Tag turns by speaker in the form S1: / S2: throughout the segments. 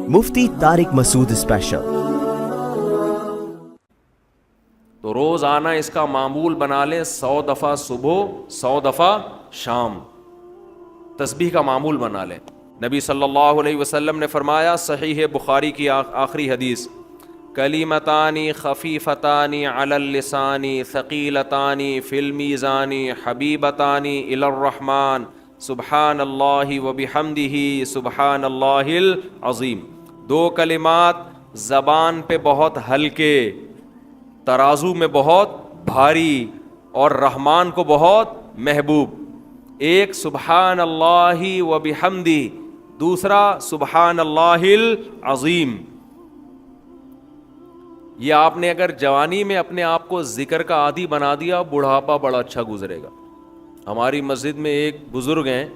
S1: مفتی طارق مسعود special.
S2: تو روز آنا اس کا معمول بنا لیں، 100 دفعہ صبح 100 دفعہ شام تسبیح کا معمول بنا لیں۔ نبی صلی اللہ علیہ وسلم نے فرمایا، صحیح بخاری کی آخری حدیث، کلیمتانی خفیفتانی علی اللسانی ثقیلتانی فی المیزان حبیبتانی الی الرحمن سبحان اللہ وبحمدہ سبحان اللہ العظیم۔ دو کلمات زبان پہ بہت ہلکے، ترازو میں بہت بھاری اور رحمان کو بہت محبوب۔ ایک سبحان اللہ وبحمدہ، دوسرا سبحان اللہ العظیم۔ یہ آپ نے اگر جوانی میں اپنے آپ کو ذکر کا عادی بنا دیا، بڑھاپا بڑا اچھا گزرے گا۔ ہماری مسجد میں ایک بزرگ ہیں،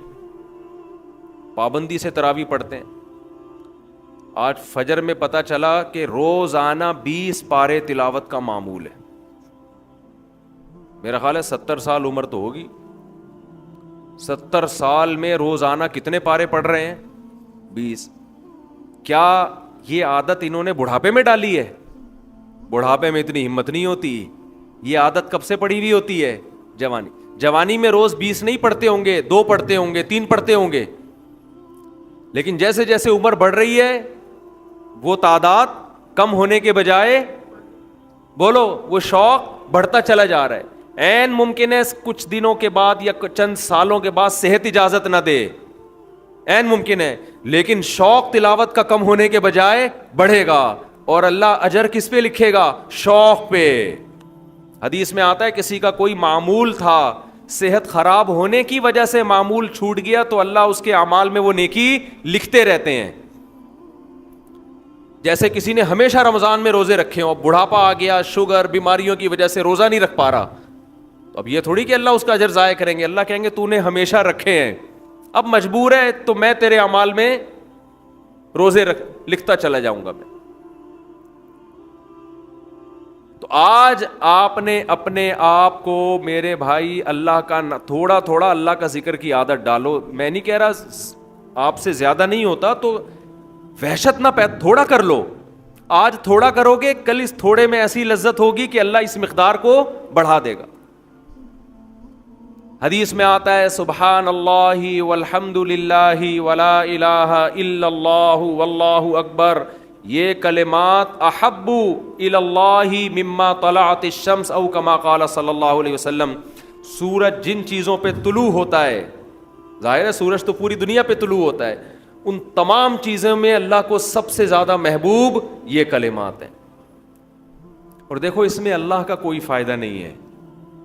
S2: پابندی سے تراویح پڑھتے ہیں۔ آج فجر میں پتہ چلا کہ روزانہ 20 پارے تلاوت کا معمول ہے۔ میرا خیال ہے 70 سال عمر تو ہوگی، 70 سال میں روزانہ کتنے پارے پڑھ رہے ہیں؟ 20۔ کیا یہ عادت انہوں نے بڑھاپے میں ڈالی ہے؟ بڑھاپے میں اتنی ہمت نہیں ہوتی۔ یہ عادت کب سے پڑی ہوئی ہوتی ہے؟ جوانی میں روز 20 نہیں پڑھتے ہوں گے، 2 پڑھتے ہوں گے، 3 پڑھتے ہوں گے، لیکن جیسے جیسے عمر بڑھ رہی ہے وہ تعداد کم ہونے کے بجائے بولو وہ شوق بڑھتا چلا جا رہا ہے۔ عین ممکن ہے کچھ دنوں کے بعد یا چند سالوں کے بعد صحت اجازت نہ دے، عین ممکن ہے، لیکن شوق تلاوت کا کم ہونے کے بجائے بڑھے گا، اور اللہ اجر کس پہ لکھے گا؟ شوق پہ۔ حدیث میں آتا ہے کسی کا کوئی معمول تھا، صحت خراب ہونے کی وجہ سے معمول چھوٹ گیا تو اللہ اس کے اعمال میں وہ نیکی لکھتے رہتے ہیں۔ جیسے کسی نے ہمیشہ رمضان میں روزے رکھے ہوں، بڑھاپا آ گیا، شوگر بیماریوں کی وجہ سے روزہ نہیں رکھ پا رہا، تو اب یہ تھوڑی کہ اللہ اس کا اجر ضائع کریں گے۔ اللہ کہیں گے تو نے ہمیشہ رکھے ہیں، اب مجبور ہے تو میں تیرے اعمال میں روزے لکھتا چلا جاؤں گا میں۔ تو آج آپ نے اپنے آپ کو میرے بھائی اللہ کا تھوڑا تھوڑا اللہ کا ذکر کی عادت ڈالو۔ میں نہیں کہہ رہا آپ سے زیادہ نہیں ہوتا تو وحشت نہ تھوڑا کر لو۔ آج تھوڑا کرو گے، کل اس تھوڑے میں ایسی لذت ہوگی کہ اللہ اس مقدار کو بڑھا دے گا۔ حدیث میں آتا ہے سبحان اللہ والحمد للہ ولا الہ الا اللہ واللہ اکبر، یہ کلمات احب الی اللہ مما طلعت الشمس او کما قال صلی اللہ علیہ وسلم۔ سورج جن چیزوں پہ طلوع ہوتا ہے، ظاہر ہے سورج تو پوری دنیا پہ طلوع ہوتا ہے، ان تمام چیزوں میں اللہ کو سب سے زیادہ محبوب یہ کلمات ہیں۔ اور دیکھو اس میں اللہ کا کوئی فائدہ نہیں ہے،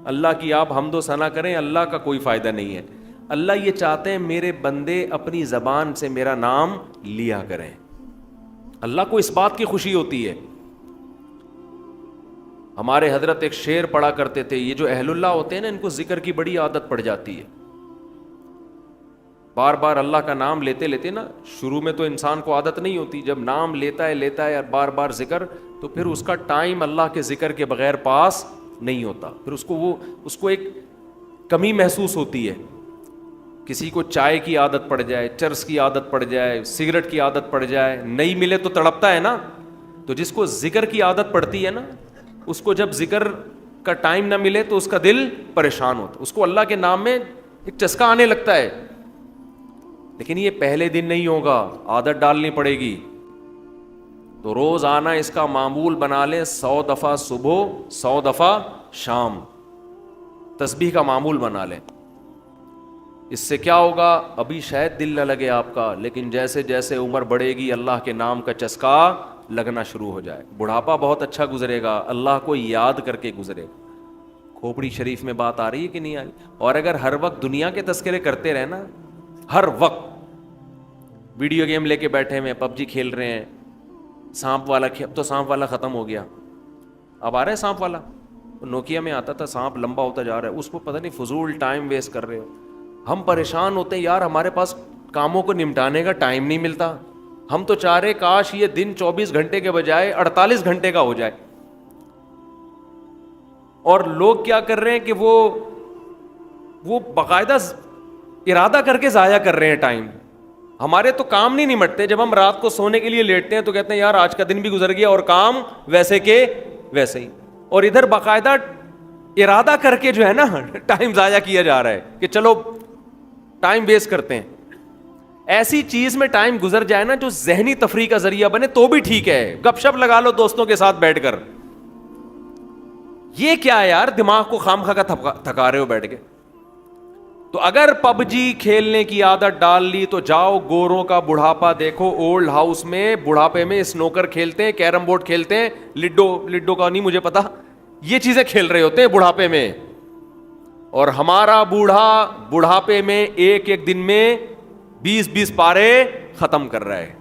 S2: اللہ کی آپ حمد و ثنا کریں، اللہ کا کوئی فائدہ نہیں ہے۔ اللہ یہ چاہتے ہیں میرے بندے اپنی زبان سے میرا نام لیا کریں، اللہ کو اس بات کی خوشی ہوتی ہے۔ ہمارے حضرت ایک شعر پڑھا کرتے تھے، یہ جو اہل اللہ ہوتے ہیں نا ان کو ذکر کی بڑی عادت پڑ جاتی ہے، بار بار اللہ کا نام لیتے لیتے نا، شروع میں تو انسان کو عادت نہیں ہوتی، جب نام لیتا ہے بار بار ذکر، تو پھر اس کا ٹائم اللہ کے ذکر کے بغیر پاس نہیں ہوتا، پھر اس کو ایک کمی محسوس ہوتی ہے۔ کسی کو چائے کی عادت پڑ جائے، چرس کی عادت پڑ جائے، سگریٹ کی عادت پڑ جائے، نہیں ملے تو تڑپتا ہے نا، تو جس کو ذکر کی عادت پڑتی ہے نا، اس کو جب ذکر کا ٹائم نہ ملے تو اس کا دل پریشان ہوتا، اس کو اللہ کے نام میں ایک چسکا آنے لگتا ہے۔ لیکن یہ پہلے دن نہیں ہوگا، عادت ڈالنی پڑے گی۔ تو روز آنا اس کا معمول بنا لیں، 100 دفعہ صبح 100 دفعہ شام تسبیح کا معمول بنا لیں۔ اس سے کیا ہوگا؟ ابھی شاید دل نہ لگے آپ کا، لیکن جیسے جیسے عمر بڑھے گی اللہ کے نام کا چسکا لگنا شروع ہو جائے، بڑھاپا بہت اچھا گزرے گا، اللہ کو یاد کر کے گزرے گا۔ کھوپڑی شریف میں بات آ رہی ہے کہ نہیں آ رہی؟ اور اگر ہر وقت دنیا کے تذکرے کرتے رہے نا، ہر وقت ویڈیو گیم لے کے بیٹھے ہوئے، پب جی کھیل رہے ہیں، سانپ والا اب تو سانپ والا ختم ہو گیا، اب آ رہا ہے سانپ والا، نوکیا میں آتا تھا، سانپ لمبا ہوتا جا رہا ہے، اس کو پتہ نہیں فضول ٹائم ویسٹ کر رہے ہو۔ ہم پریشان ہوتے ہیں یار، ہمارے پاس کاموں کو نمٹانے کا ٹائم نہیں ملتا، ہم تو چاہ رہے کاش یہ دن 24 گھنٹے کے بجائے 48 گھنٹے کا ہو جائے، اور لوگ کیا کر رہے ہیں کہ وہ باقاعدہ ارادہ کر کے ضائع کر رہے ہیں ٹائم۔ ہمارے تو کام نہیں نمٹتے. جب ہم رات کو سونے کے لیے لیٹتے ہیں تو کہتے ہیں یار آج کا دن بھی گزر گیا اور کام ویسے کے ویسے ہی, اور ادھر باقاعدہ ارادہ کر کے جو ہے نا ٹائم ضائع کیا جا رہا ہے کہ چلو ٹائم ویسٹ کرتے ہیں. ایسی چیز میں ٹائم گزر جائے نا جو ذہنی تفریح کا ذریعہ بنے تو بھی ٹھیک ہے, گپ شپ لگا لو دوستوں کے ساتھ بیٹھ کر. یہ کیا ہے یار, دماغ کو خام خواہ کا تھکا رہے ہو بیٹھ کے. تو اگر پب جی کھیلنے کی عادت ڈال لی تو جاؤ گوروں کا بڑھاپا دیکھو, اولڈ ہاؤس میں بڑھاپے میں سنوکر کھیلتے ہیں, کیرم بورڈ کھیلتے ہیں, لڈو کا نہیں مجھے پتا, یہ چیزیں کھیل رہے ہوتے ہیں بڑھاپے میں. اور ہمارا بوڑھا بڑھاپے میں ایک ایک دن میں 20 پارے ختم کر رہا ہے.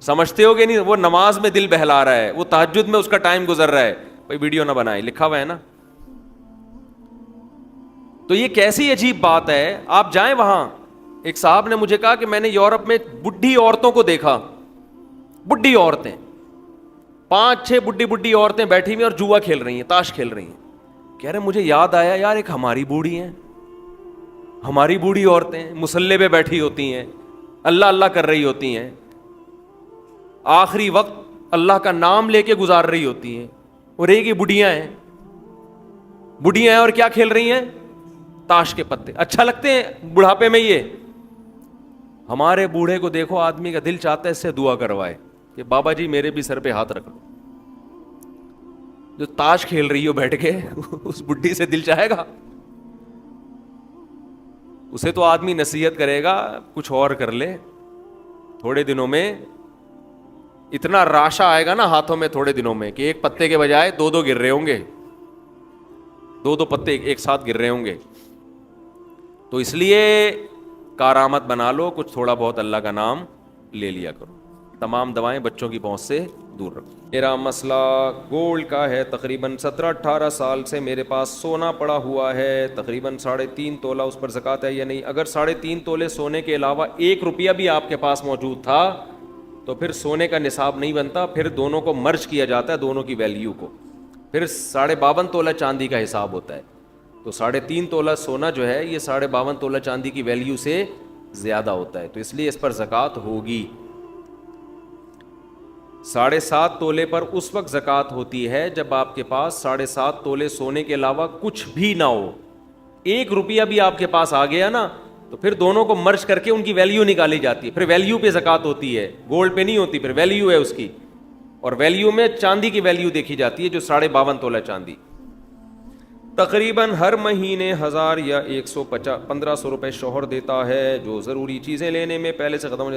S2: سمجھتے ہو گے نہیں, وہ نماز میں دل بہلا رہا ہے, وہ تہجد میں اس کا ٹائم گزر رہا ہے. بھائی ویڈیو نہ بنائے, لکھا ہوا ہے نا. تو یہ کیسی عجیب بات ہے. آپ جائیں وہاں, ایک صاحب نے مجھے کہا کہ میں نے یورپ میں بڈھی عورتوں کو دیکھا, بڈھی عورتیں 5-6 بڈھی عورتیں بیٹھی ہوئی اور جوا کھیل رہی ہیں, تاش کھیل رہی ہیں. کہہ رہے مجھے یاد آیا یار ایک ہماری بوڑھی ہیں, ہماری بوڑھی عورتیں مصلے پہ بیٹھی ہوتی ہیں, اللہ اللہ کر رہی ہوتی ہیں, آخری وقت اللہ کا نام لے کے گزار رہی ہوتی ہیں, اور ایک ہی بڈھیاں ہیں اور کیا کھیل رہی ہیں, تاش کے پتے. اچھا لگتے ہیں بڑھاپے میں یہ. ہمارے بوڑھے کو دیکھو, آدمی کا دل چاہتا ہے اس سے دعا کروائے کہ بابا جی میرے بھی سر پہ ہاتھ رکھ لو. جو تاش کھیل رہی ہو بیٹھ کے اس بڈھی سے دل چاہے گا؟ اسے تو آدمی نصیحت کرے گا کچھ اور کر لے. تھوڑے دنوں میں اتنا راشا آئے گا نا ہاتھوں میں تھوڑے دنوں میں کہ ایک پتے کے بجائے 2 گر رہے ہوں گے, 2 پتے ایک ساتھ گر رہے ہوں گے. تو اس لیے کارآمد بنا لو, کچھ تھوڑا بہت اللہ کا نام لے لیا کرو. تمام دوائیں بچوں کی پہنچ سے دور رکھو. میرا مسئلہ گولڈ کا ہے, تقریباً 17-18 سال سے میرے پاس سونا پڑا ہوا ہے, تقریباً 3.5 تولہ, اس پر زکوٰۃ ہے یا نہیں؟ اگر 3.5 تولے سونے کے علاوہ 1 روپیہ بھی آپ کے پاس موجود تھا تو پھر سونے کا نصاب نہیں بنتا, پھر دونوں کو مرج کیا جاتا ہے, دونوں کی ویلیو کو, پھر 52.5 تولہ چاندی کا حساب ہوتا ہے. تو 3.5 تولہ سونا جو ہے یہ 52.5 تولہ چاندی کی ویلیو سے زیادہ ہوتا ہے, تو اس لیے اس پر زکوٰۃ ہوگی. 7.5 تولے پر اس وقت زکوٰۃ ہوتی ہے جب آپ کے پاس 7.5 تولے سونے کے علاوہ کچھ بھی نہ ہو. 1 روپیہ بھی آپ کے پاس آ گیا نا تو پھر دونوں کو مرج کر کے ان کی ویلیو نکالی جاتی ہے, پھر ویلیو پہ زکوٰۃ ہوتی ہے, گولڈ پہ نہیں ہوتی, پھر ویلیو ہے اس کی. اور ویلیو میں چاندی کی ویلیو دیکھی جاتی ہے جو 52.5 تولہ چاندی. تقریباً ہر مہینے 1000 یا 1500 روپے شوہر دیتا ہے جو ضروری چیزیں لینے میں پہلے سے ختم.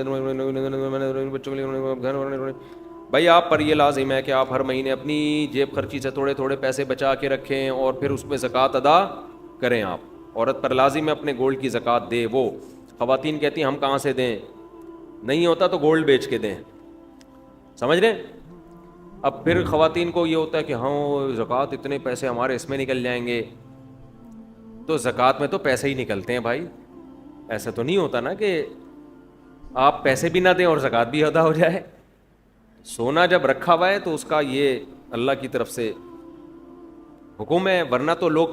S2: بھائی آپ پر یہ لازم ہے کہ آپ ہر مہینے اپنی جیب خرچی سے تھوڑے تھوڑے پیسے بچا کے رکھیں اور پھر اس میں زکوٰۃ ادا کریں. آپ عورت پر لازم ہے اپنے گولڈ کی زکوٰۃ دے. وہ خواتین کہتی ہیں ہم کہاں سے دیں, نہیں ہوتا تو گولڈ بیچ کے دیں. سمجھ رہے ہیں؟ اب پھر خواتین کو یہ ہوتا ہے کہ ہاں زکوٰۃ اتنے پیسے ہمارے اس میں نکل جائیں گے. تو زکوٰۃ میں تو پیسے ہی نکلتے ہیں بھائی, ایسا تو نہیں ہوتا نا کہ آپ پیسے بھی نہ دیں اور زکوٰۃ بھی ادا ہو جائے. سونا جب رکھا ہوا ہے تو اس کا یہ اللہ کی طرف سے حکم ہے, ورنہ تو لوگ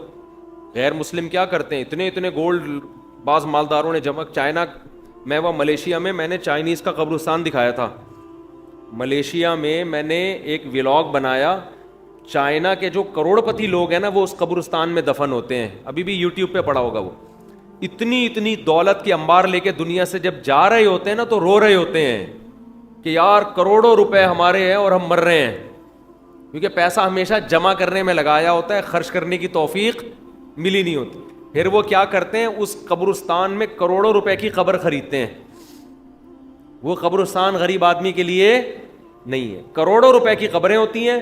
S2: غیر مسلم کیا کرتے ہیں, اتنے گولڈ بعض مالداروں نے جمع. چائنا میں وہ ملیشیا میں نے چائنیز کا قبرستان دکھایا تھا. ملیشیا میں نے ایک ولاگ بنایا, چائنا کے جو کروڑ پتی لوگ ہیں نا وہ اس قبرستان میں دفن ہوتے ہیں, ابھی بھی یوٹیوب پہ پڑا ہوگا. وہ اتنی دولت کی انبار لے کے دنیا سے جب جا رہے ہوتے ہیں نا تو رو رہے ہوتے ہیں کہ یار کروڑوں روپے ہمارے ہیں اور ہم مر رہے ہیں, کیونکہ پیسہ ہمیشہ جمع کرنے میں لگایا ہوتا ہے, خرچ کرنے کی توفیق ملی نہیں ہوتی. پھر وہ کیا کرتے ہیں, اس قبرستان میں کروڑوں روپے کی قبر خریدتے ہیں. وہ قبرستان غریب آدمی کے لیے نہیں ہے, کروڑوں روپے کی قبریں ہوتی ہیں,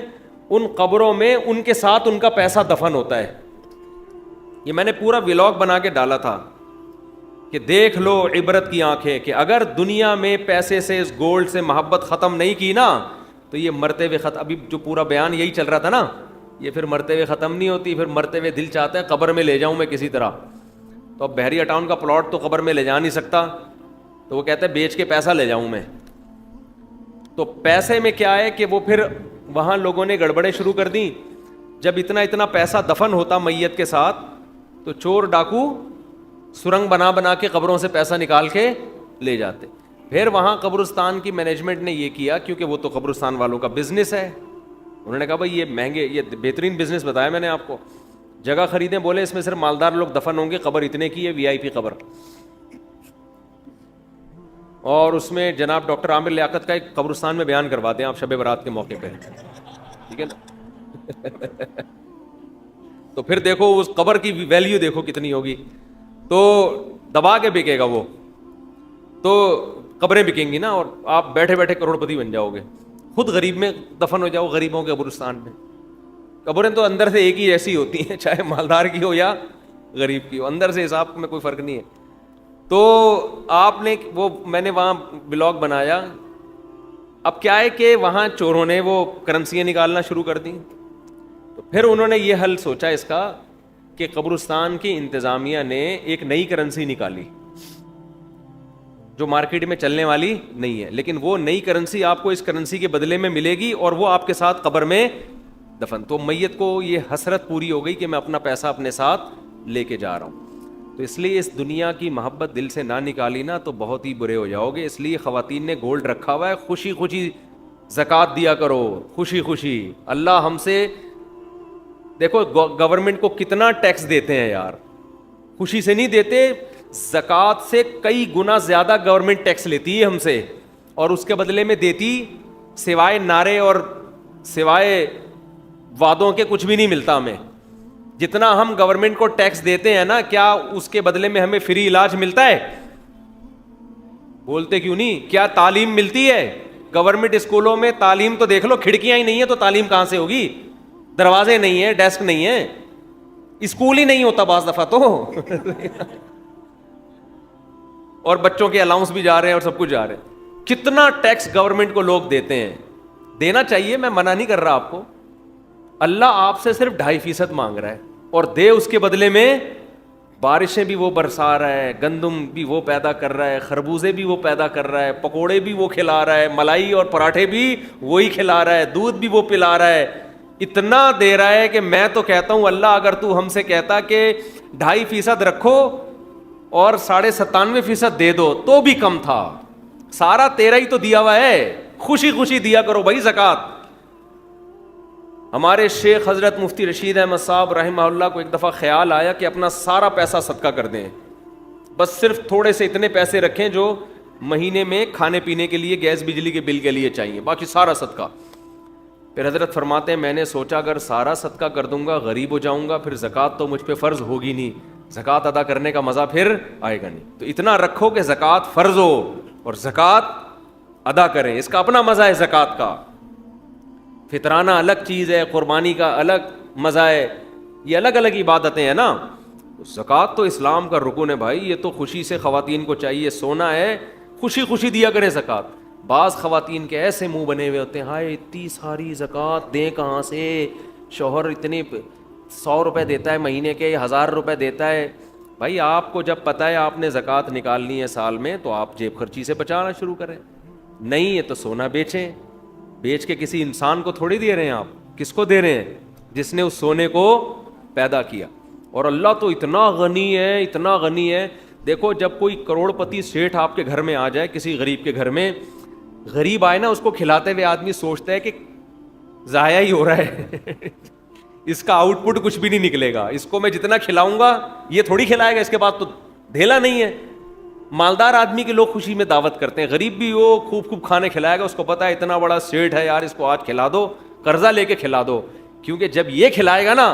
S2: ان قبروں میں ان کے ساتھ ان کا پیسہ دفن ہوتا ہے. یہ میں نے پورا ولاگ بنا کے ڈالا تھا کہ دیکھ لو عبرت کی آنکھیں, کہ اگر دنیا میں پیسے سے اس گولڈ سے محبت ختم نہیں کی نا تو یہ مرتے ہوئے ختم. ابھی جو پورا بیان یہی چل رہا تھا نا, یہ پھر مرتے ہوئے ختم نہیں ہوتی, پھر مرتے ہوئے دل چاہتا ہے قبر میں لے جاؤں میں کسی طرح. تو اب بحریہ ٹاؤن کا پلاٹ تو قبر میں لے جا نہیں سکتا, تو وہ کہتا ہے بیچ کے پیسہ لے جاؤں میں. تو پیسے میں کیا ہے کہ وہ پھر وہاں لوگوں نے گڑبڑیں شروع کر دیں. جب اتنا پیسہ دفن ہوتا میت کے ساتھ تو چور ڈاکو سرنگ بنا کے قبروں سے پیسہ نکال کے لے جاتے. پھر وہاں قبرستان کی مینجمنٹ نے یہ کیا, کیونکہ وہ تو قبرستان والوں کا بزنس ہے, انہوں نے کہا بھائی یہ مہنگے, یہ بہترین بزنس بتایا میں نے آپ کو, جگہ خریدیں, بولے اس میں صرف مالدار لوگ دفن ہوں گے, قبر اتنے کی ہے, وی آئی پی قبر. اور اس میں جناب ڈاکٹر عامر لیاقت کا ایک قبرستان میں بیان کروا دیں آپ شب برات کے موقع پہ, ٹھیک ہے نا. تو پھر دیکھو اس قبر کی ویلیو دیکھو کتنی ہوگی, تو دبا کے بکے گا وہ, تو قبریں بکیں گی نا, اور آپ بیٹھے بیٹھے کروڑ پتی بن جاؤ گے. خود غریب میں دفن ہو جاؤ, غریبوں کے قبرستان میں. قبریں تو اندر سے ایک ہی ایسی ہوتی ہیں, چاہے مالدار کی ہو یا غریب کی ہو, اندر سے حساب میں کوئی فرق نہیں ہے. تو آپ نے وہ, میں نے وہاں بلاگ بنایا. اب کیا ہے کہ وہاں چوروں نے وہ کرنسیاں نکالنا شروع کر دیں, تو پھر انہوں نے یہ حل سوچا اس کا کہ قبرستان کی انتظامیہ نے ایک نئی کرنسی نکالی جو مارکیٹ میں چلنے والی نہیں ہے, لیکن وہ نئی کرنسی آپ کو اس کرنسی کے بدلے میں ملے گی, اور وہ آپ کے ساتھ قبر میں دفن. تو میت کو یہ حسرت پوری ہو گئی کہ میں اپنا پیسہ اپنے ساتھ لے کے جا رہا ہوں. تو اس لیے اس دنیا کی محبت دل سے نہ نکالی نا تو بہت ہی برے ہو جاؤ گے. اس لیے خواتین نے گولڈ رکھا ہوا ہے, خوشی خوشی زکوٰۃ دیا کرو, خوشی خوشی. اللہ ہم سے, دیکھو گورنمنٹ کو کتنا ٹیکس دیتے ہیں یار, خوشی سے نہیں دیتے, زکوٰۃ سے کئی گنا زیادہ گورنمنٹ ٹیکس لیتی ہے ہم سے, اور اس کے بدلے میں دیتی سوائے نعرے اور سوائے وعدوں کے کچھ بھی نہیں ملتا ہمیں. جتنا ہم گورنمنٹ کو ٹیکس دیتے ہیں نا, کیا اس کے بدلے میں ہمیں فری علاج ملتا ہے؟ بولتے کیوں نہیں؟ کیا تعلیم ملتی ہے؟ گورنمنٹ اسکولوں میں تعلیم تو دیکھ لو, کھڑکیاں ہی نہیں ہے تو تعلیم کہاں سے ہوگی؟ دروازے نہیں ہیں, ڈیسک نہیں ہے, اسکول ہی نہیں ہوتا بعض دفعہ تو. اور بچوں کے الاؤنس بھی جا رہے ہیں اور سب کچھ جا رہے ہیں. کتنا ٹیکس گورنمنٹ کو لوگ دیتے ہیں, دینا چاہیے, میں منع نہیں کر رہا آپ کو. اللہ آپ سے صرف 2.5% مانگ رہا ہے, اور دے اس کے بدلے میں بارشیں بھی وہ برسا رہا ہے, گندم بھی وہ پیدا کر رہا ہے, خربوزے بھی وہ پیدا کر رہا ہے, پکوڑے بھی وہ کھلا رہا ہے, ملائی اور پراٹھے بھی وہی کھلا رہا ہے, دودھ بھی وہ پلا رہا ہے. اتنا دے رہا ہے کہ میں تو کہتا ہوں اللہ اگر تو ہم سے کہتا کہ 2.5% رکھو اور 97.5% دے دو تو بھی کم تھا. سارا تیرا ہی تو دیا ہوا ہے, خوشی خوشی دیا کرو بھائی زکوٰۃ. ہمارے شیخ حضرت مفتی رشید احمد صاحب رحمہ اللہ کو ایک دفعہ خیال آیا کہ اپنا سارا پیسہ صدقہ کر دیں, بس صرف تھوڑے سے اتنے پیسے رکھیں جو مہینے میں کھانے پینے کے لیے, گیس بجلی کے بل کے لیے چاہیے, باقی سارا صدقہ. پھر حضرت فرماتے ہیں میں نے سوچا اگر سارا صدقہ کر دوں گا غریب ہو جاؤں گا, پھر زکوٰۃ تو مجھ پہ فرض ہوگی نہیں, زکوٰۃ ادا کرنے کا مزہ پھر آئے گا نہیں. تو اتنا رکھو کہ زکوٰۃ فرض ہو اور زکوٰۃ ادا کریں, اس کا اپنا مزہ ہے زکوٰۃ کا. فطرانہ الگ چیز ہے, قربانی کا الگ مزہ ہے, یہ الگ الگ عبادتیں ہیں نا. زکوٰۃ تو اسلام کا رکن ہے بھائی, یہ تو خوشی سے خواتین کو چاہیے, سونا ہے خوشی خوشی دیا کریں زکوٰۃ. بعض خواتین کے ایسے منہ بنے ہوئے ہوتے ہیں, ہائے اتنی ساری زکوٰۃ دیں کہاں سے, شوہر اتنے 100 روپے دیتا ہے مہینے کے, 1000 روپے دیتا ہے. بھائی آپ کو جب پتہ ہے آپ نے زکوٰۃ نکالنی ہے سال میں, تو آپ جیب خرچی سے بچانا شروع کریں. نہیں ہے تو سونا بیچیں, بیچ کے کسی انسان کو تھوڑی دے رہے ہیں آپ, کس کو دے رہے ہیں؟ جس نے اس سونے کو پیدا کیا. اور اللہ تو اتنا غنی ہے, اتنا غنی ہے. دیکھو جب کوئی کروڑ پتی سیٹھ آپ کے گھر میں آ جائے, کسی غریب کے گھر میں, غریب آئے نا, اس کو کھلاتے ہوئے آدمی سوچتا ہے کہ ضائع ہی ہو رہا ہے, اس کا آؤٹ پٹ کچھ بھی نہیں نکلے گا, اس کو میں جتنا کھلاؤں گا یہ تھوڑی کھلائے گا, اس کے بعد تو دھیلا نہیں ہے. مالدار آدمی کے لوگ خوشی میں دعوت کرتے ہیں, غریب بھی وہ خوب خوب کھانے کھلائے گا, اس کو پتا ہے اتنا بڑا سیٹ ہے یار, اس کو آج کھلا دو, قرضہ لے کے کھلا دو, کیونکہ جب یہ کھلائے گا نا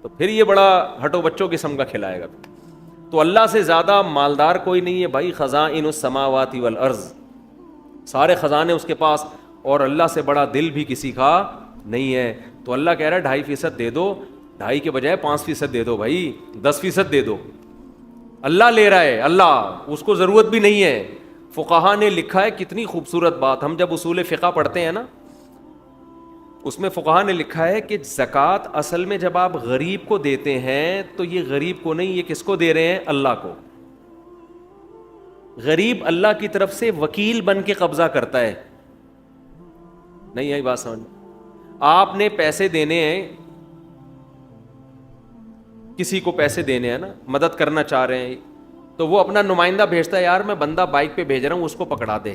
S2: تو پھر یہ بڑا ہٹو بچوں قسم کا کھلائے گا. تو اللہ سے زیادہ مالدار کوئی نہیں ہے بھائی. خزائن السماوات والارض, سارے خزانے اس کے پاس, اور اللہ سے بڑا دل بھی کسی کا نہیں ہے. تو اللہ کہہ رہا ہے 2.5% دے دو, 2.5 کے بجائے 5% دے دو بھائی, 10% دے دو. اللہ لے رہا ہے, اللہ, اس کو ضرورت بھی نہیں ہے. فقہا نے لکھا ہے, کتنی خوبصورت بات, ہم جب اصول فقہ پڑھتے ہیں نا, اس میں فقہا نے لکھا ہے کہ زکوٰۃ اصل میں جب آپ غریب کو دیتے ہیں تو یہ غریب کو نہیں, یہ کس کو دے رہے ہیں؟ اللہ کو. غریب اللہ کی طرف سے وکیل بن کے قبضہ کرتا ہے. نہیں آئی بات سمجھ؟ آپ نے پیسے دینے ہیں, کسی کو پیسے دینے ہیں نا, مدد کرنا چاہ رہے ہیں, تو وہ اپنا نمائندہ بھیجتا ہے, یار میں بندہ بائک پہ بھیج رہا ہوں, اس کو پکڑا دے.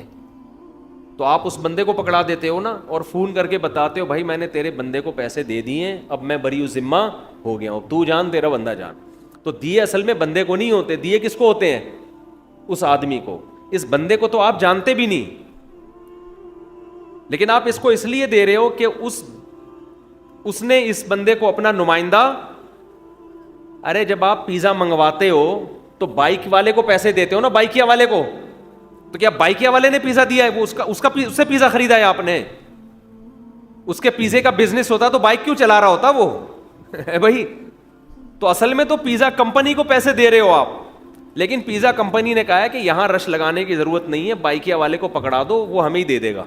S2: تو آپ اس بندے کو پکڑا دیتے ہو نا, اور فون کر کے بتاتے ہو بھائی میں نے تیرے بندے کو پیسے دے دیے, اب میں بری ذمہ ہو گیا ہوں, تو جان تیرا بندہ جان. تو دیے اصل میں بندے کو نہیں ہوتے, دیے کس کو ہوتے ہیں؟ اس آدمی کو. اس بندے کو تو آپ جانتے بھی نہیں, لیکن آپ اس کو اس لیے دے رہے ہو کہ اس نے اس بندے کو اپنا نمائندہ. ارے جب آپ پیزا منگواتے ہو تو بائک والے کو پیسے دیتے ہو نا, بائکیا والے کو. تو کیا بائکیا والے نے پیزا دیا ہے؟ وہ اس سے پیزا خریدا ہے آپ نے. اس کے پیزے کا بزنس ہوتا تو بائک کیوں چلا رہا ہوتا وہ بھائی. تو اصل میں تو پیزا کمپنی کو پیسے دے رہے ہو آپ, لیکن پیزا کمپنی نے کہا ہے کہ یہاں رش لگانے کی ضرورت نہیں ہے, بائکیا والے کو پکڑا دو, وہ ہمیں ہی دے دے گا.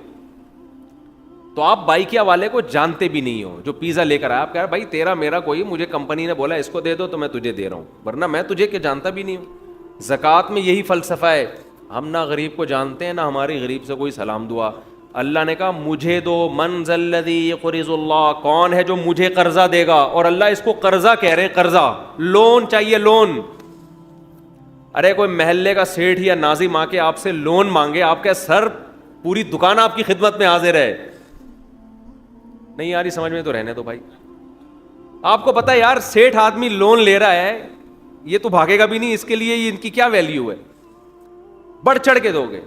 S2: تو آپ بائکیا والے کو جانتے بھی نہیں ہو جو پیزا لے کر آیا. آپ کہہ رہے بھائی تیرا میرا کوئی, مجھے کمپنی نے بولا اس کو دے دو تو میں تجھے دے رہا ہوں, ورنہ میں تجھے کہ جانتا بھی نہیں ہوں. زکوٰۃ میں یہی فلسفہ ہے, ہم نہ غریب کو جانتے ہیں نہ ہماری غریب سے کوئی سلام دعا. اللہ نے کہا مجھے دو, من ذا الذی یقرض اللہ, کون ہے جو مجھے قرضہ دے گا. اور اللہ اس کو قرضہ کہہ رہے ہیں, قرضہ, لون چاہیے, لون. ارے کوئی محلے کا سیٹھ یا ناظم آ کے آپ سے لون مانگے, آپ کے سر پوری دکان آپ کی خدمت میں حاضر ہے. نہیں یار سمجھ میں تو رہنے دو بھائی. آپ کو پتا ہے یار سیٹھ آدمی لون لے رہا ہے, یہ تو بھاگے گا بھی نہیں, اس کے لیے ان کی کیا ویلیو ہے, بڑھ چڑھ کے دو گے.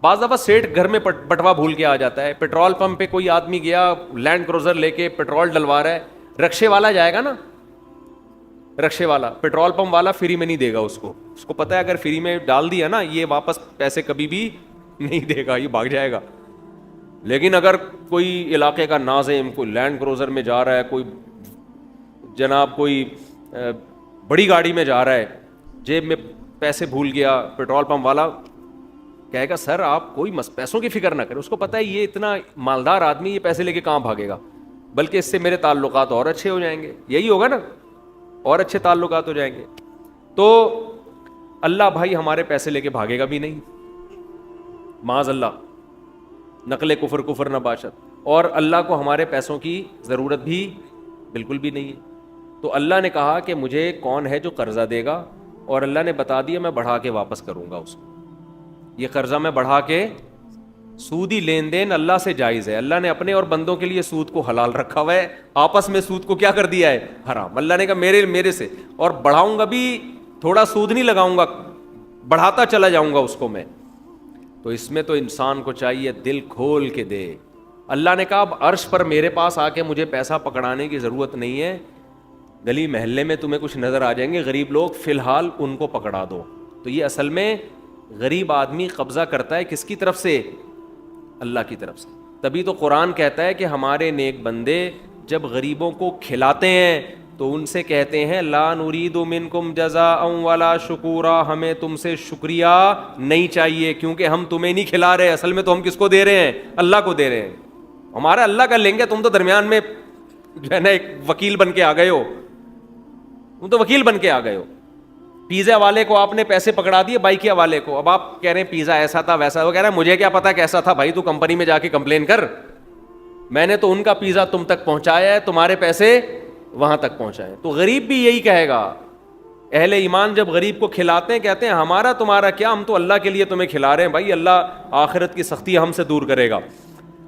S2: بعض دفعہ سیٹھ گھر میں بٹوا بھول کے آ جاتا ہے, پیٹرول پمپ پہ کوئی آدمی گیا لینڈ کروزر لے کے پیٹرول ڈلوا رہا ہے, رکشے والا جائے گا نا, رکشے والا, پیٹرول پمپ والا فری میں نہیں دے گا اس کو پتا ہے اگر فری میں ڈال دیا نا یہ واپس پیسے کبھی بھی نہیں دے گا, یہ بھاگ جائے گا. لیکن اگر کوئی علاقے کا ناظم کوئی لینڈ کروزر میں جا رہا ہے, کوئی جناب کوئی بڑی گاڑی میں جا رہا ہے, جیب میں پیسے بھول گیا, پیٹرول پمپ والا کہے گا سر آپ کوئی پیسوں کی فکر نہ کریں, اس کو پتا ہے یہ اتنا مالدار آدمی, یہ پیسے لے کے کہاں بھاگے گا, بلکہ اس سے میرے تعلقات اور اچھے ہو جائیں گے. یہی ہوگا نا, اور اچھے تعلقات ہو جائیں گے. تو اللہ بھائی ہمارے پیسے لے کے بھاگے گا بھی نہیں, معاذ اللہ, نقل کفر نہ باشد. اور اللہ کو ہمارے پیسوں کی ضرورت بھی بالکل بھی نہیں ہے. تو اللہ نے کہا کہ مجھے کون ہے جو قرضہ دے گا, اور اللہ نے بتا دیا میں بڑھا کے واپس کروں گا اس کو. یہ قرضہ میں بڑھا کے, سودی لین دین اللہ سے جائز ہے. اللہ نے اپنے اور بندوں کے لیے سود کو حلال رکھا ہوا ہے, آپس میں سود کو کیا کر دیا ہے, حرام. اللہ نے کہا میرے سے, اور بڑھاؤں گا بھی, تھوڑا سود نہیں لگاؤں گا, بڑھاتا چلا جاؤں گا اس کو میں. تو اس میں تو انسان کو چاہیے دل کھول کے دے. اللہ نے کہا اب عرش پر میرے پاس آ کے مجھے پیسہ پکڑانے کی ضرورت نہیں ہے, گلی محلے میں تمہیں کچھ نظر آ جائیں گے غریب لوگ, فی الحال ان کو پکڑا دو. تو یہ اصل میں غریب آدمی قبضہ کرتا ہے کس کی طرف سے, اللہ کی طرف سے. تبھی تو قرآن کہتا ہے کہ ہمارے نیک بندے جب غریبوں کو کھلاتے ہیں تو ان سے کہتے ہیں لا نرید منکم جزاء ولا شکورا, ہمیں تم سے شکریہ نہیں چاہیے کیونکہ ہم تمہیں نہیں کھلا رہے, اصل میں تو ہم کس کو دے رہے ہیں, اللہ کو دے رہے ہیں. ہمارا اللہ کا لیں گے, تم تو درمیان میں جو ہے نا ایک وکیل بن کے آ گئے ہو, تم تو وکیل بن کے آ گئے ہو. پیزا والے کو آپ نے پیسے پکڑا دیے بائکیا والے کو, اب آپ کہہ رہے ہیں پیزا ایسا تھا ویسا, وہ کہہ رہا ہے مجھے کیا پتا کیسا تھا, بھائی تو کمپنی میں جا کے کمپلین کر, میں نے تو ان کا پیزا تم تک پہنچایا ہے, تمہارے پیسے وہاں تک پہنچائے. تو غریب بھی یہی کہے گا. اہل ایمان جب غریب کو کھلاتے ہیں کہتے ہیں ہمارا تمہارا کیا, ہم تو اللہ کے لیے تمہیں کھلا رہے ہیں, بھائی اللہ آخرت کی سختی ہم سے دور کرے گا.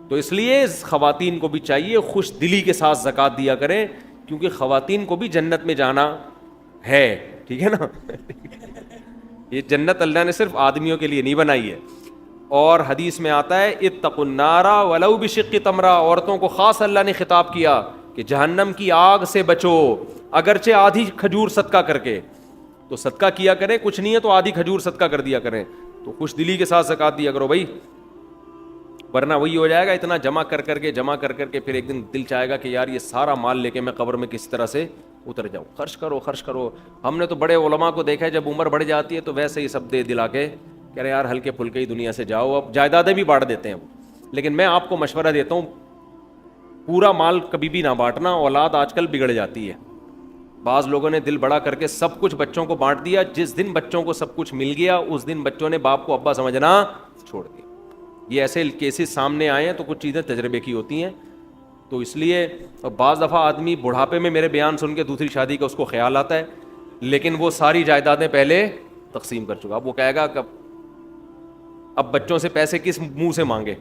S2: تو اس لیے خواتین کو بھی چاہیے خوش دلی کے ساتھ زکوٰۃ دیا کریں, کیونکہ خواتین کو بھی جنت میں جانا ہے, ٹھیک ہے نا. یہ جنت اللہ نے صرف آدمیوں کے لیے نہیں بنائی ہے. اور حدیث میں آتا ہے اتقوا النار ولو بشق تمرہ, عورتوں کو خاص اللہ نے خطاب کیا کہ جہنم کی آگ سے بچو اگرچہ آدھی کھجور صدقہ کر کے. تو صدقہ کیا کریں, کچھ نہیں ہے تو آدھی کھجور صدقہ کر دیا کریں. تو خوش دلی کے ساتھ زکوٰۃ دیا کرو بھائی, ورنہ وہی ہو جائے گا اتنا جمع کر کے پھر ایک دن دل چاہے گا کہ یار یہ سارا مال لے کے میں قبر میں کس طرح سے اتر جاؤں. خرچ کرو. ہم نے تو بڑے علماء کو دیکھا ہے جب عمر بڑھ جاتی ہے تو ویسے ہی سب دے دلا کے کہہ رہے یار ہلکے پھلکے ہی دنیا سے جاؤ, اب جائیدادیں بھی بانٹ دیتے ہیں. لیکن میں آپ کو مشورہ دیتا ہوں پورا مال کبھی بھی نہ بانٹنا, اولاد آج کل بگڑ جاتی ہے. بعض لوگوں نے دل بڑا کر کے سب کچھ بچوں کو بانٹ دیا, جس دن بچوں کو سب کچھ مل گیا اس دن بچوں نے باپ کو ابا سمجھنا چھوڑ دیا. یہ ایسے کیسز سامنے آئے ہیں تو کچھ چیزیں تجربے کی ہوتی ہیں. تو اس لیے بعض دفعہ آدمی بڑھاپے میں میرے بیان سن کے دوسری شادی کا اس کو خیال آتا ہے, لیکن وہ ساری جائیدادیں پہلے تقسیم کر چکا. اب وہ کہے گا کہ اب بچوں سے پیسے کس منہ سے مانگے.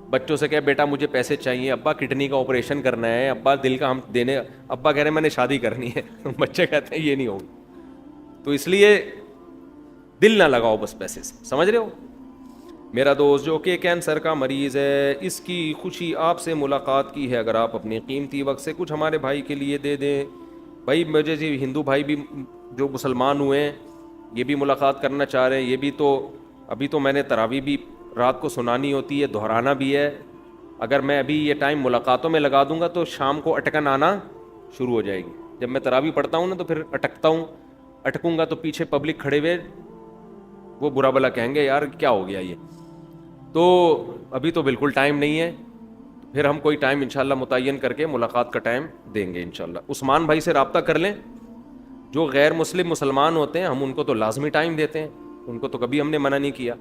S2: بچوں سے کہے بیٹا مجھے پیسے چاہیے, ابا کڈنی کا آپریشن کرنا ہے, ابا دل کا ہم دینے, ابا کہہ رہے ہیں میں نے شادی کرنی ہے. بچے کہتے ہیں یہ نہیں ہوگی. تو اس لیے دل نہ لگاؤ بس پیسے سے, سمجھ رہے ہو. میرا دوست جو کہ کینسر کا مریض ہے, اس کی خوشی آپ سے ملاقات کی ہے, اگر آپ اپنے قیمتی وقت سے کچھ ہمارے بھائی کے لیے دے دیں. بھائی مجھے جی ہندو بھائی بھی جو مسلمان ہوئے ہیں یہ بھی ملاقات کرنا چاہ رہے ہیں. یہ بھی تو ابھی تو میں نے تراویح بھی رات کو سنانی ہوتی ہے, دہرانا بھی ہے. اگر میں ابھی یہ ٹائم ملاقاتوں میں لگا دوں گا تو شام کو اٹکن آنا شروع ہو جائے گی. جب میں تراویح پڑھتا ہوں نا تو پھر اٹکتا ہوں, اٹکوں گا تو پیچھے پبلک کھڑے ہوئے وہ برا بلا کہیں گے یار کیا ہو گیا یہ. تو ابھی تو بالکل ٹائم نہیں ہے, پھر ہم کوئی ٹائم انشاءاللہ متعین کر کے ملاقات کا ٹائم دیں گے انشاءاللہ. عثمان بھائی سے رابطہ کر لیں. جو غیر مسلم مسلمان ہوتے ہیں ہم ان کو تو لازمی ٹائم دیتے ہیں, ان کو تو کبھی ہم نے منع نہیں کیا.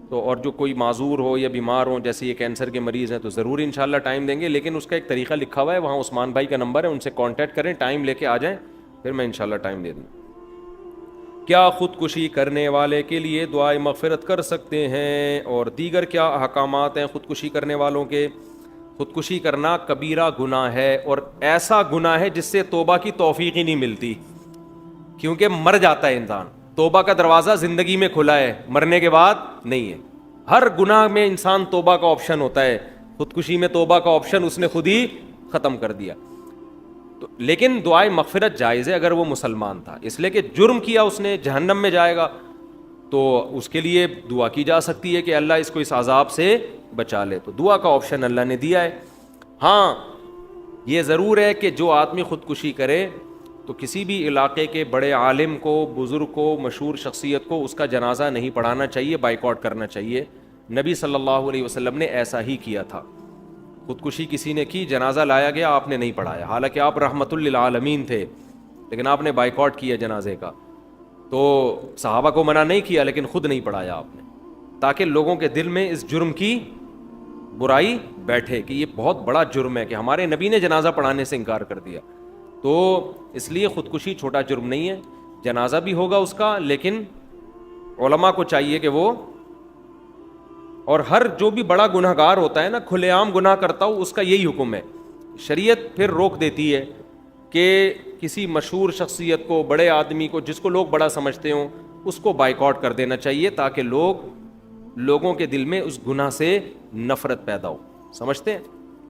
S2: تو اور جو کوئی معذور ہو یا بیمار ہو, جیسے یہ کینسر کے مریض ہیں, تو ضرور انشاءاللہ ٹائم دیں گے. لیکن اس کا ایک طریقہ لکھا ہوا ہے, وہاں عثمان بھائی کا نمبر ہے, ان سے کانٹیکٹ کریں, ٹائم لے کے آ جائیں, پھر میں انشاءاللہ ٹائم دے دوں. کیا خودکشی کرنے والے کے لیے دعائے مغفرت کر سکتے ہیں, اور دیگر کیا احکامات ہیں خودکشی کرنے والوں کے؟ خودکشی کرنا کبیرہ گناہ ہے, اور ایسا گناہ ہے جس سے توبہ کی توفیق ہی نہیں ملتی, کیونکہ مر جاتا ہے انسان. توبہ کا دروازہ زندگی میں کھلا ہے, مرنے کے بعد نہیں ہے. ہر گناہ میں انسان توبہ کا آپشن ہوتا ہے, خودکشی میں توبہ کا آپشن اس نے خود ہی ختم کر دیا. تو لیکن دعائے مغفرت جائز ہے اگر وہ مسلمان تھا, اس لیے کہ جرم کیا اس نے, جہنم میں جائے گا, تو اس کے لیے دعا کی جا سکتی ہے کہ اللہ اس کو اس عذاب سے بچا لے. تو دعا کا آپشن اللہ نے دیا ہے. ہاں یہ ضرور ہے کہ جو آدمی خودکشی کرے تو کسی بھی علاقے کے بڑے عالم کو, بزرگ کو, مشہور شخصیت کو اس کا جنازہ نہیں پڑھانا چاہیے, بائیکاٹ کرنا چاہیے. نبی صلی اللہ علیہ وسلم نے ایسا ہی کیا تھا. خودکشی کسی نے کی, جنازہ لایا گیا, آپ نے نہیں پڑھایا, حالانکہ آپ رحمت للعالمین تھے, لیکن آپ نے بائیکاٹ کیا جنازے کا. تو صحابہ کو منع نہیں کیا لیکن خود نہیں پڑھایا آپ نے, تاکہ لوگوں کے دل میں اس جرم کی برائی بیٹھے کہ یہ بہت بڑا جرم ہے کہ ہمارے نبی نے جنازہ پڑھانے سے انکار کر دیا. تو اس لیے خودکشی چھوٹا جرم نہیں ہے, جنازہ بھی ہوگا اس کا, لیکن علماء کو چاہیے کہ وہ, اور ہر جو بھی بڑا گناہ گار ہوتا ہے نا, کھلے عام گناہ کرتا ہو, اس کا یہی حکم ہے. شریعت پھر روک دیتی ہے کہ کسی مشہور شخصیت کو, بڑے آدمی کو, جس کو لوگ بڑا سمجھتے ہوں, اس کو بائیکاٹ کر دینا چاہیے, تاکہ لوگوں کے دل میں اس گناہ سے نفرت پیدا ہو. سمجھتے ہیں؟